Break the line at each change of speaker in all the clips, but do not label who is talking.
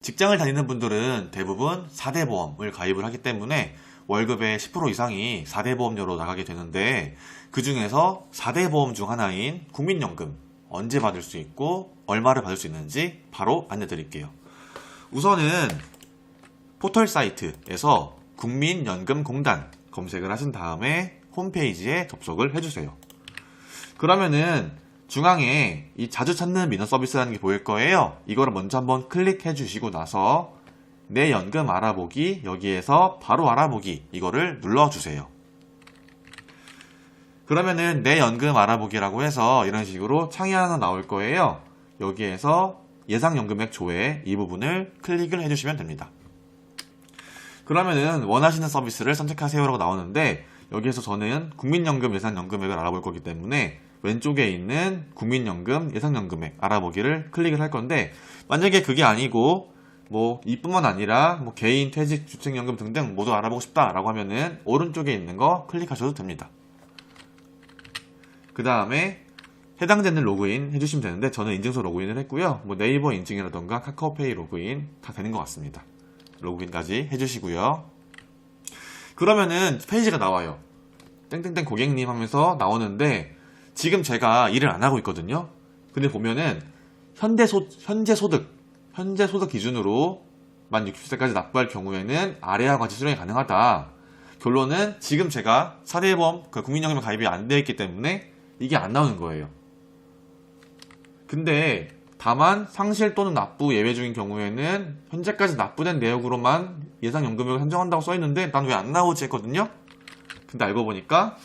직장을 다니는 분들은 대부분 4대 보험을 가입을 하기 때문에 월급의 10% 이상이 4대 보험료로 나가게 되는데, 그 중에서 4대 보험 중 하나인 국민연금 언제 받을 수 있고 얼마를 받을 수 있는지 바로 안내드릴게요. 우선은 포털 사이트에서 국민연금공단 검색을 하신 다음에 홈페이지에 접속을 해주세요. 그러면은 중앙에 이 자주 찾는 민원 서비스라는 게 보일 거예요. 이거를 먼저 한번 클릭해 주시고 나서 내 연금 알아보기, 여기에서 바로 알아보기, 이거를 눌러주세요. 그러면은 내 연금 알아보기라고 해서 이런 식으로 창이 하나 나올 거예요. 여기에서 예상연금액 조회 이 부분을 클릭을 해주시면 됩니다. 그러면은 원하시는 서비스를 선택하세요라고 나오는데, 여기에서 저는 국민연금 예상연금액을 알아볼 거기 때문에 왼쪽에 있는 국민연금 예상연금액 알아보기를 클릭을 할 건데, 만약에 그게 아니고 이뿐만 아니라 개인 퇴직 주택연금 등등 모두 알아보고 싶다라고 하면은 오른쪽에 있는 거 클릭하셔도 됩니다. 그 다음에 해당되는 로그인 해주시면 되는데, 저는 인증서 로그인을 했고요. 네이버 인증이라던가 카카오페이 로그인 다 되는 것 같습니다. 로그인까지 해주시고요. 그러면은 페이지가 나와요. 땡땡땡 고객님 하면서 나오는데, 지금 제가 일을 안 하고 있거든요. 근데 보면은 현재 소득 기준으로 만 60세까지 납부할 경우에는 아래와 같이 수령이 가능하다. 결론은 지금 제가 4대 보험 국민연금에 가입이 안 되어 있기 때문에 이게 안 나오는 거예요. 근데 다만 상실 또는 납부 예외 중인 경우에는 현재까지 납부된 내역으로만 예상연금액을 산정한다고 써있는데 난 왜 안 나오지 했거든요. 근데 알고 보니까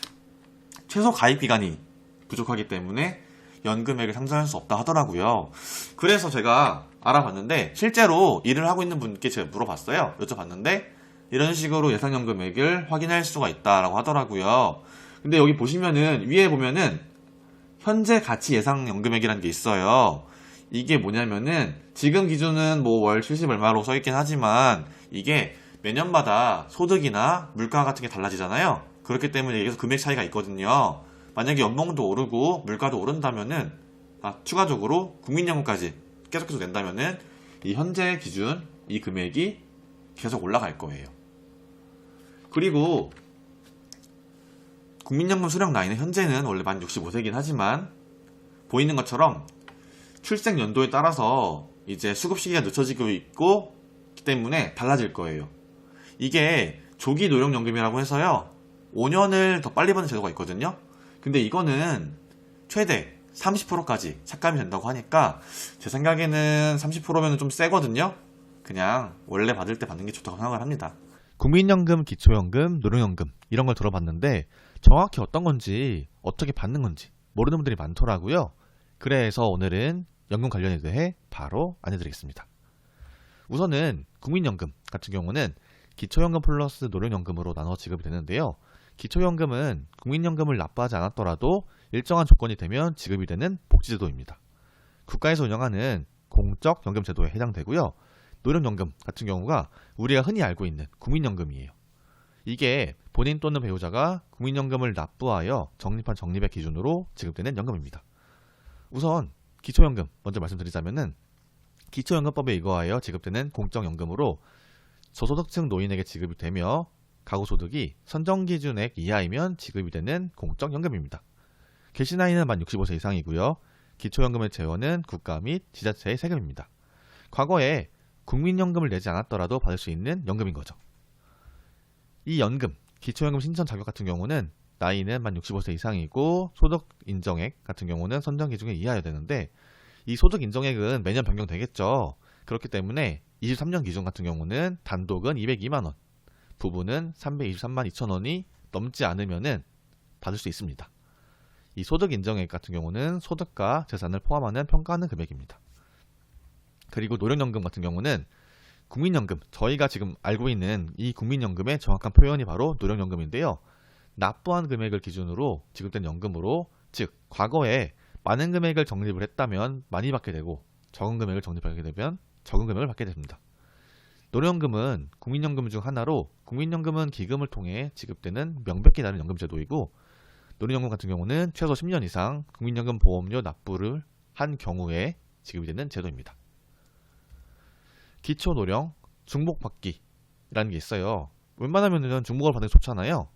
최소 가입 기간이 부족하기 때문에 연금액을 상정할 수 없다 하더라고요. 그래서 제가 알아봤는데, 실제로 일을 하고 있는 분께 제가 물어봤어요. 여쭤봤는데 이런 식으로 예상연금액을 확인할 수가 있다라고 하더라고요. 근데 여기 보시면은 위에 보면은 현재 가치 예상연금액이라는 게 있어요. 이게 뭐냐면은 지금 기준은 월 70 얼마로 써있긴 하지만 이게 매년마다 소득이나 물가 같은 게 달라지잖아요. 그렇기 때문에 여기서 금액 차이가 있거든요. 만약에 연봉도 오르고 물가도 오른다면은 추가적으로 국민연금까지 계속해서 낸다면은 이 현재 기준 이 금액이 계속 올라갈 거예요. 그리고 국민연금 수령 나이는 현재는 원래 만 65세이긴 하지만 보이는 것처럼 출생 연도에 따라서 이제 수급 시기가 늦춰지고 있고 때문에 달라질 거예요. 이게 조기 노령연금이라고 해서요, 5년을 더 빨리 받는 제도가 있거든요. 근데 이거는 최대 30%까지 삭감이 된다고 하니까 제 생각에는 30%면 좀 세거든요. 그냥 원래 받을 때 받는 게 좋다고 생각을 합니다.
국민연금, 기초연금, 노령연금 이런 걸 들어봤는데 정확히 어떤 건지 어떻게 받는 건지 모르는 분들이 많더라고요. 그래서 오늘은 연금 관련에 대해 바로 안내드리겠습니다. 우선은 국민연금 같은 경우는 기초연금 플러스 노령연금으로 나눠 지급이 되는데요. 기초연금은 국민연금을 납부하지 않았더라도 일정한 조건이 되면 지급이 되는 복지제도입니다. 국가에서 운영하는 공적연금제도에 해당되고요. 노령연금 같은 경우가 우리가 흔히 알고 있는 국민연금이에요. 이게 본인 또는 배우자가 국민연금을 납부하여 적립한 적립액 기준으로 지급되는 연금입니다. 우선 기초연금 먼저 말씀드리자면은 기초연금법에 의거하여 지급되는 공적연금으로 저소득층 노인에게 지급이 되며 가구소득이 선정기준액 이하이면 지급이 되는 공적연금입니다. 개시 나이는 만 65세 이상이고요. 기초연금의 재원은 국가 및 지자체의 세금입니다. 과거에 국민연금을 내지 않았더라도 받을 수 있는 연금인 거죠. 이 연금, 기초연금 신청 자격 같은 경우는 나이는 만 65세 이상이고 소득 인정액 같은 경우는 선정기준액 이하여야 되는데, 이 소득 인정액은 매년 변경되겠죠. 그렇기 때문에 23년 기준 같은 경우는 단독은 202만원, 부부는 323만 2천원이 넘지 않으면은 받을 수 있습니다. 이 소득 인정액 같은 경우는 소득과 재산을 포함하는 평가하는 금액입니다. 그리고 노령연금 같은 경우는 국민연금, 저희가 지금 알고 있는 이 국민연금의 정확한 표현이 바로 노령연금인데요. 납부한 금액을 기준으로 지급된 연금으로, 즉 과거에 많은 금액을 적립을 했다면 많이 받게 되고 적은 금액을 적립하게 되면 적은 금액을 받게 됩니다. 노령연금은 국민연금 중 하나로, 국민연금은 기금을 통해 지급되는 명백히 다른 연금제도이고, 노령연금 같은 경우는 최소 10년 이상 국민연금 보험료 납부를 한 경우에 지급이 되는 제도입니다. 기초노령 중복받기라는 게 있어요. 웬만하면은 중복을 받는 게 좋잖아요.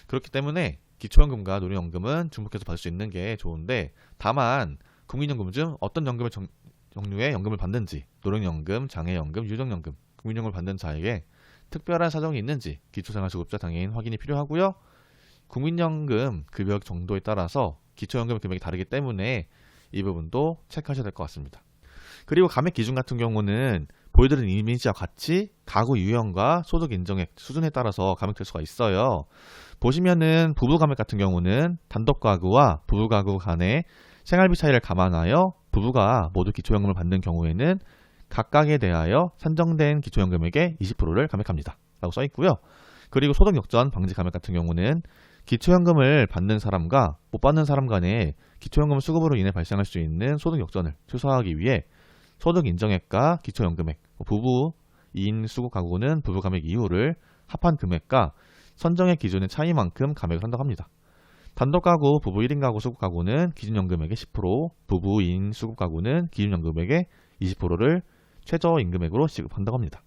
그렇기 때문에 기초연금과 노령연금은 중복해서 받을 수 있는 게 좋은데, 다만 국민연금 중 어떤 연금의 종류의 연금을 받는지, 노령연금, 장애연금, 유족연금, 국민연금을 받는 자에게 특별한 사정이 있는지 기초생활수급자 장애인 확인이 필요하고요. 국민연금 급여 정도에 따라서 기초연금 금액이 다르기 때문에 이 부분도 체크하셔야 될 것 같습니다. 그리고 감액 기준 같은 경우는 보여드린 이미지와 같이 가구 유형과 소득 인정액 수준에 따라서 감액될 수가 있어요. 보시면은 부부 감액 같은 경우는 단독 가구와 부부 가구 간의 생활비 차이를 감안하여 부부가 모두 기초연금을 받는 경우에는 각각에 대하여 산정된 기초연금액의 20%를 감액합니다. 라고 써 있고요. 그리고 소득 역전 방지 감액 같은 경우는 기초연금을 받는 사람과 못 받는 사람 간의 기초연금 수급으로 인해 발생할 수 있는 소득 역전을 최소화하기 위해 소득 인정액과 기초연금액, 부부 2인 수급 가구는 부부 감액 이후를 합한 금액과 선정액 기준의 차이만큼 감액을 한다고 합니다. 단독 가구, 부부 1인 가구 수급 가구는 기준연금액의 10%, 부부 2인 수급 가구는 기준연금액의 20%를 최저임금액으로 지급한다고 합니다.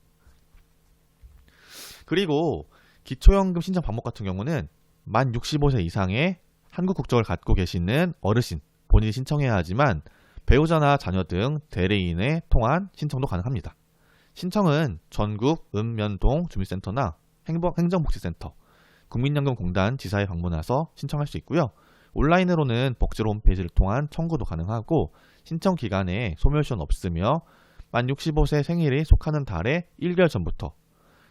그리고 기초연금 신청 방법 같은 경우는 만 65세 이상의 한국 국적을 갖고 계시는 어르신, 본인이 신청해야 하지만 배우자나 자녀 등 대리인에 통한 신청도 가능합니다. 신청은 전국 읍면동 주민센터나 행정복지센터, 국민연금공단 지사에 방문해서 신청할 수 있고요. 온라인으로는 복지로 홈페이지를 통한 청구도 가능하고, 신청 기간에 소멸시효는 없으며 만 65세 생일이 속하는 달의 1개월 전부터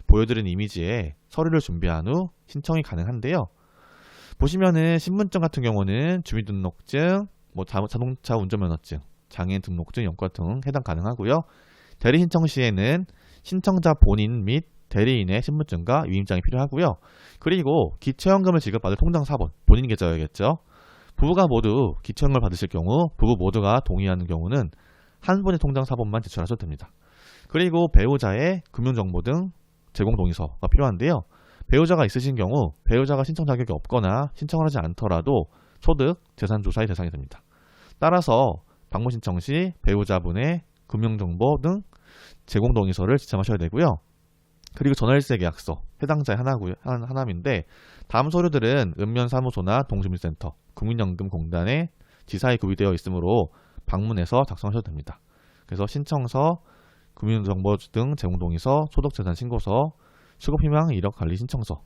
보여드린 이미지에 서류를 준비한 후 신청이 가능한데요. 보시면은 신분증 같은 경우는 주민등록증, 자동차 운전면허증, 장애인 등록증, 연과 등 해당 가능하고요. 대리 신청 시에는 신청자 본인 및 대리인의 신분증과 위임장이 필요하고요. 그리고 기초연금을 지급받을 통장 사본, 본인 계좌여야겠죠. 부부가 모두 기초연금을 받으실 경우, 부부 모두가 동의하는 경우는 한 분의 통장 사본만 제출하셔도 됩니다. 그리고 배우자의 금융정보 등 제공 동의서가 필요한데요. 배우자가 있으신 경우 배우자가 신청 자격이 없거나 신청을 하지 않더라도 소득, 재산 조사의 대상이 됩니다. 따라서 방문 신청 시 배우자분의 금융정보 등 제공 동의서를 지참하셔야 되고요. 그리고 전월세 계약서, 해당자의 하나인데, 다음 서류들은 읍면사무소나 동주민센터, 국민연금공단에 지사에 구비되어 있으므로 방문해서 작성하셔도 됩니다. 그래서 신청서, 금융정보 등 제공동의서, 소득재산신고서, 수급희망 이력관리 신청서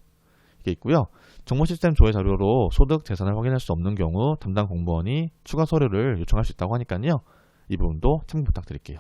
이게 있고요. 정보시스템 조회 자료로 소득, 재산을 확인할 수 없는 경우 담당 공무원이 추가 서류를 요청할 수 있다고 하니까요. 이 부분도 참고 부탁드릴게요.